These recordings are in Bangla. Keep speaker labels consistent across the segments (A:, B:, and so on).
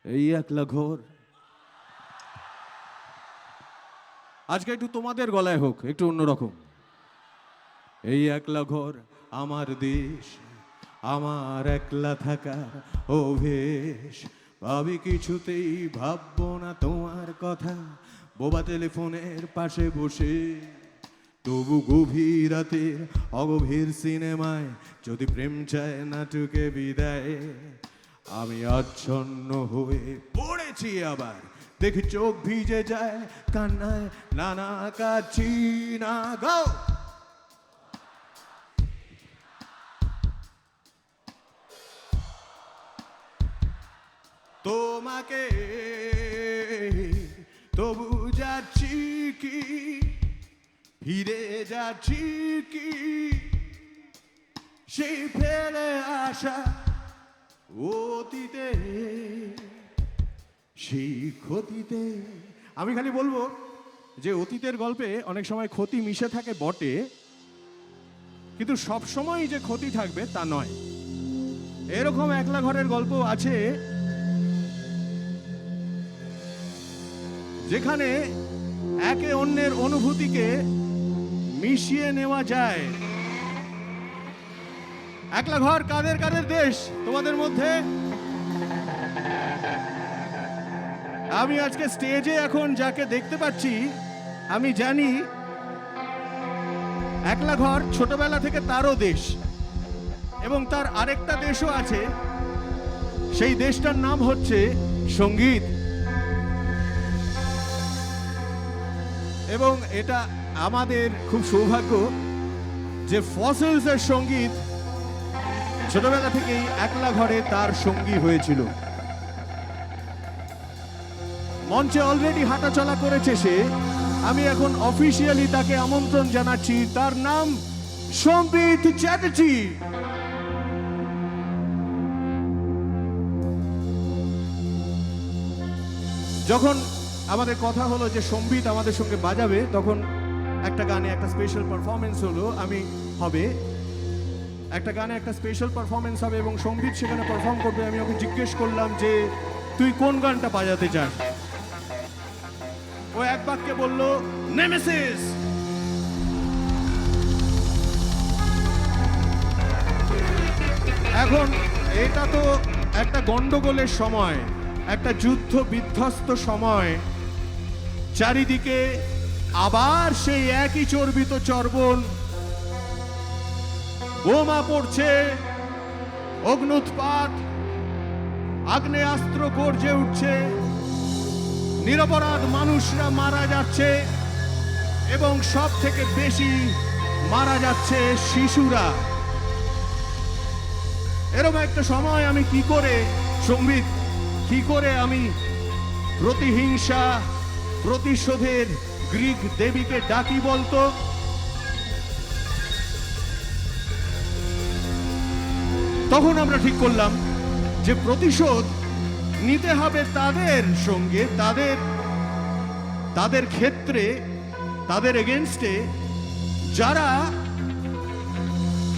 A: এই একলা ঘোর। আজকে একটু তোমাদের গলায় হোক, একটু অন্যরকম। এই একলা ঘর আমার দেশ, আমার একলা থাকার অভ্যেস। ভাবি কিছুতেই ভাববো না তোমার কথা, বোবা টেলিফোনের পাশে বসে। তবু গভীর রাতের অগভীর সিনেমায় যদি প্রেম চায় নাটকে বিদায়, আমি আচ্ছন্ন হয়ে পড়েছি আবার। দেখি চোখ ভিজে যায় কান্নায়, নানা কাছি না গাও। তোমাকে তবু যাচ্ছি কি, ফিরে যাচ্ছি কি সেই ফেলে আসা অতীতে, সেই ক্ষতিতে। আমি খালি বলবো যে অতীতের গল্পে অনেক সময় ক্ষতি মিশে থাকে বটে, কিন্তু সব সময় যে ক্ষতি থাকবে তা নয়। এরকম একলা ঘরের গল্প আছে যেখানে একে অন্যের অনুভূতিকে মিশিয়ে নেওয়া যায়। একলা ঘর কাদের কাদের দেশ তোমাদের মধ্যে? আমি আজকে স্টেজে এখন যাকে দেখতে পাচ্ছি, আমি জানি একলা ঘর ছোটবেলা থেকে তারও দেশ, এবং তার আরেকটা দেশও আছে। সেই দেশটার নাম হচ্ছে সঙ্গীত। এবং এটা আমাদের খুব সৌভাগ্য যে ফসিলস এর সঙ্গীত ছোটবেলা থেকেই একলা ঘরে তার সঙ্গী হয়েছিল। মঞ্চে অলরেডি হাঁটাচলা করেছে সে। আমি এখন অফিসিয়ালি তাকে আমন্ত্রণ জানাচ্ছি। তার নাম সম্বিত চ্যাটার্জি। যখন আমাদের কথা হলো যে সম্বিত আমাদের সঙ্গে বাজাবে, তখন একটা গানে একটা স্পেশাল পারফরমেন্স হলো। একটা গানে একটা স্পেশাল পারফরমেন্স হবে এবং সম্বিত সেখানে পারফর্ম করবে। আমি ওকে জিজ্ঞেস করলাম যে তুই কোন গানটা বাজাতে চাস? ও এক বাক্যে বলল, নেমেসিস। এখন এটা তো একটা গন্ডগোলের সময়, একটা যুদ্ধ বিধ্বস্ত সময়। চারিদিকে আবার সেই একই চর্বিত চর্বণ, বোমা পড়ছে, অগ্নুৎপাত, আগ্নেয়াস্ত্র গর্জে উঠছে, নিরপরাধ মানুষরা মারা যাচ্ছে, এবং সব থেকে বেশি মারা যাচ্ছে শিশুরা। এরকম একটা সময় আমি কি করে আমি প্রতিহিংসা, প্রতিশোধের গ্রিক দেবীকে ডাকি বলতো? তখন আমরা ঠিক করলাম যে প্রতিশোধ নিতে হবে তাদের সঙ্গে, তাদের ক্ষেত্রে, তাদের এগেনস্টে যারা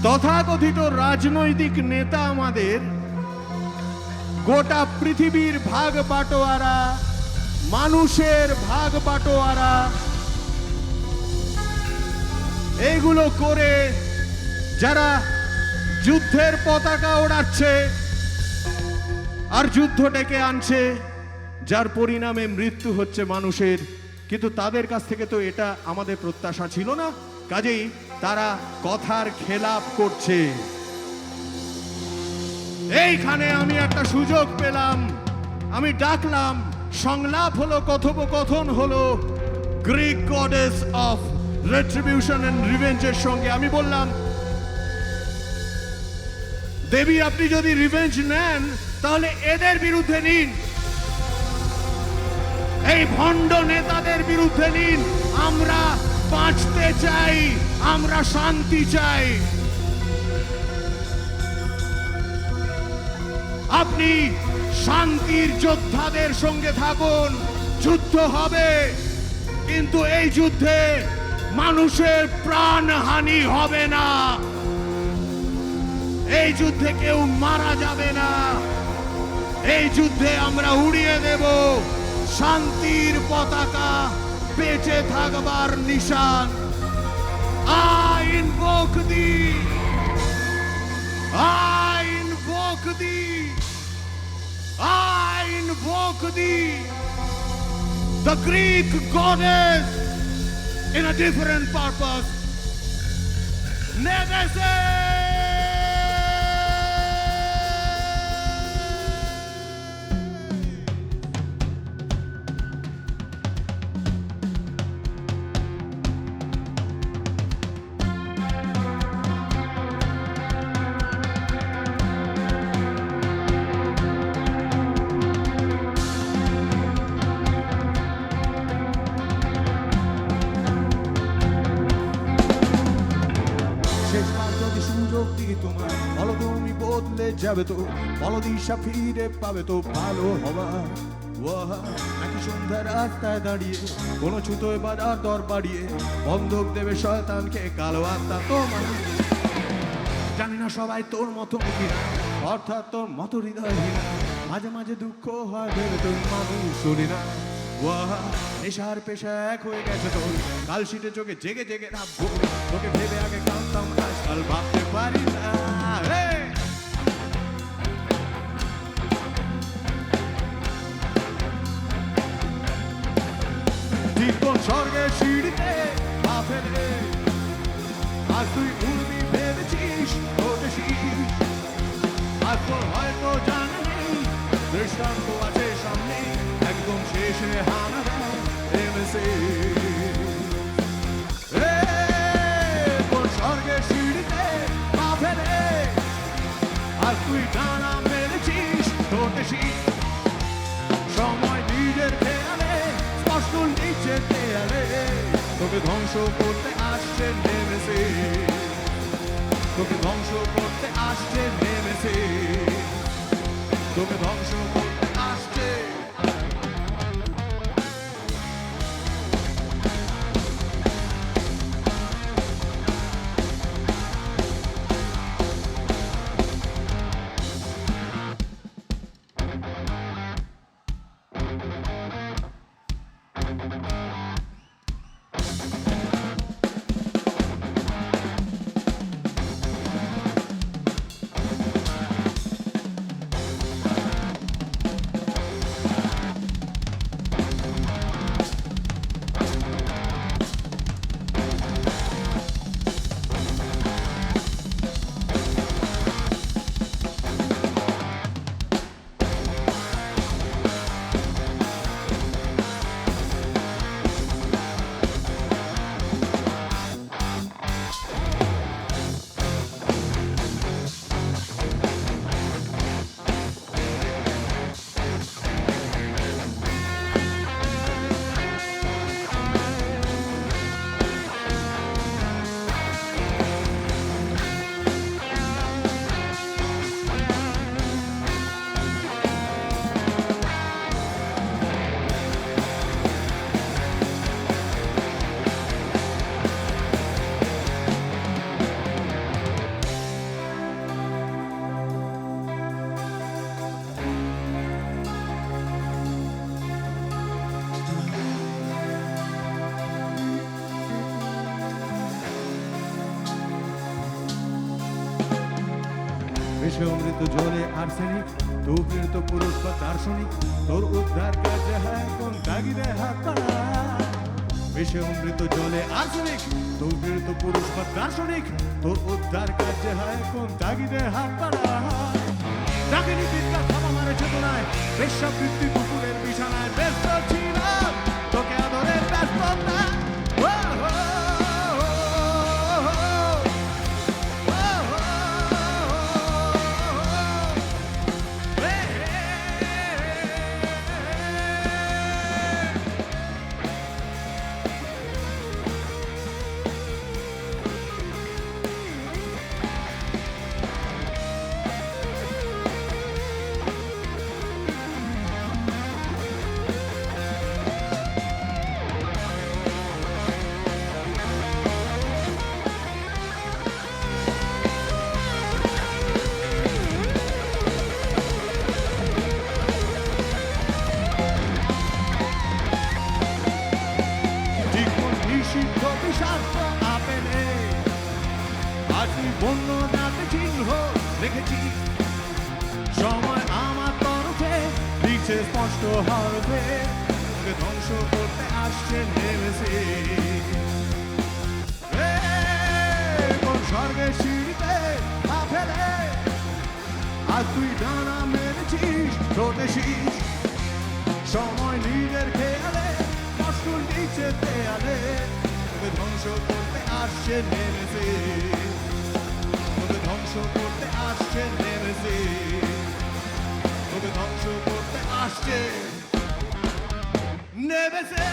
A: তথাকথিত রাজনৈতিক নেতা আমাদের গোটা পৃথিবীর ভাগ বাটোয়ারা, মানুষের ভাগ বাটোয়ারা, এইগুলো করে যারা যুদ্ধের পতাকা ওড়াচ্ছে আর যুদ্ধ ডেকে আনছে, যার পরিণামে মৃত্যু হচ্ছে মানুষের। কিন্তু তাদের কাছ থেকে তো এটা আমাদের প্রত্যাশা ছিল না, কাজেই তারা কথার খেলাপ করছে। এইখানে আমি একটা সুযোগ পেলাম, আমি ডাকলাম, সংলাপ হলো, কথোপকথন হলো Greek goddess of retribution and রিভেঞ্জের সঙ্গে। আমি বললাম, দেবী আপনি যদি রিভেঞ্জ নেন তাহলে এদের বিরুদ্ধে নিন, এই ভণ্ড নেতাদের বিরুদ্ধে নিন। আমরা বাঁচতে চাই, আমরা শান্তি চাই। আপনি শান্তির যোদ্ধাদের সঙ্গে থাকুন, যুদ্ধ হবে, কিন্তু এই যুদ্ধে মানুষের প্রাণহানি হবে না, এই যুদ্ধে কেউ মারা যাবে না, এই যুদ্ধে আমরা উড়িয়ে দেব শান্তির পতাকা, বেঁচে থাকবার নিশান। I invoke thee, I invoke thee, I invoke thee, the Greek goddess in a different purpose. Negese! শেষবার যদি সুযোগ দিই তোমার, বলো তুমি বদলে যাবে তো, বলো দিশা ফিরে পাবে তো ভালো হবা। নাকি সন্ধ্যা রাস্তায় দাঁড়িয়ে কোনো ছুতোয় বাজার দর বাড়িয়ে বন্ধক দেবে শয়তানকে কালো আত্মা তোমার। জানি না সবাই তোর মতো কিনা, অর্থাৎ তোর মতো হৃদয়হীনা। মাঝে মাঝে দুঃখ হয় ভেবে তোর মানুষ শুনি না। নেশার পেশা এক হয়ে গেছে তোর, কাল শীতে চোখে জেগে জেগে রাখবো তোকে ভেবে আগে কাঁদতাম, আজকাল ভাবতে পারি না। কোন স্বর্গে সিঁড়িতে পা ফেলে আজ তুই উড়বি ভেবেছিস, ওঠেছিস আজ তোর হয়তো জানা নেই, দৃষ্টান্ত আছে সামনে একদম শেষে হানা এমেছে। কোন স্বর্গে সিঁড়িতে পা ফেলে আজ তুই ডানা মেরেছিস, ওঠেছিস সময় নিজের খেয়ালে স্পষ্ট নিচে দেয়ালে তোকে ধ্বংস করতে আসছে নেমেছে, তোকে ধ্বংস করতে আসছে নেমেছে, তোকে ধ্বংস করতে আসছে। ভেসে অমৃত জলে আর্সেনিক, তুই তো পুরুষ বা দার্শনিক, তোর উদ্ধার কাজে হয় কোন তাগিদে হাত পাড়া। ভেসে অমৃত জলে আর্সেনিক, তুই তো পুরুষ বা দার্শনিক, তোর উদ্ধার কাজে হয় কোন তাগিদে হাত পাড়া। ডাকিনি বিদ্যা থামা মারে চেতনায়, বেশ্যাবৃত্তি কুকুরের বিছানায় ব্যস্ত ছিলাম তোকে আদরের ব্যস্ততা। লিখছে স্পষ্ট হরফে, তোকে ধ্বংস করতে আসছে নেমেসিস। কোন স্বর্গের সিঁড়িতে পা ফেলে আর তুই ডানা মেরেছিস ঠোঁটে শীষ। সময় নিজের খেয়ালে কষ্ট নিচে দেয়ালে, তোকে ধ্বংস করতে আসছে নেমেসিস, তোকে ধ্বংস করতে আসছে নেমেসিস, তোকে ধ্বংস করতে আসছে Nemesis.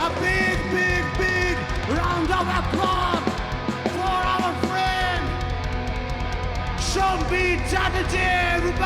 A: A big, big, big round of applause for our friend Sean B. Chatterjee.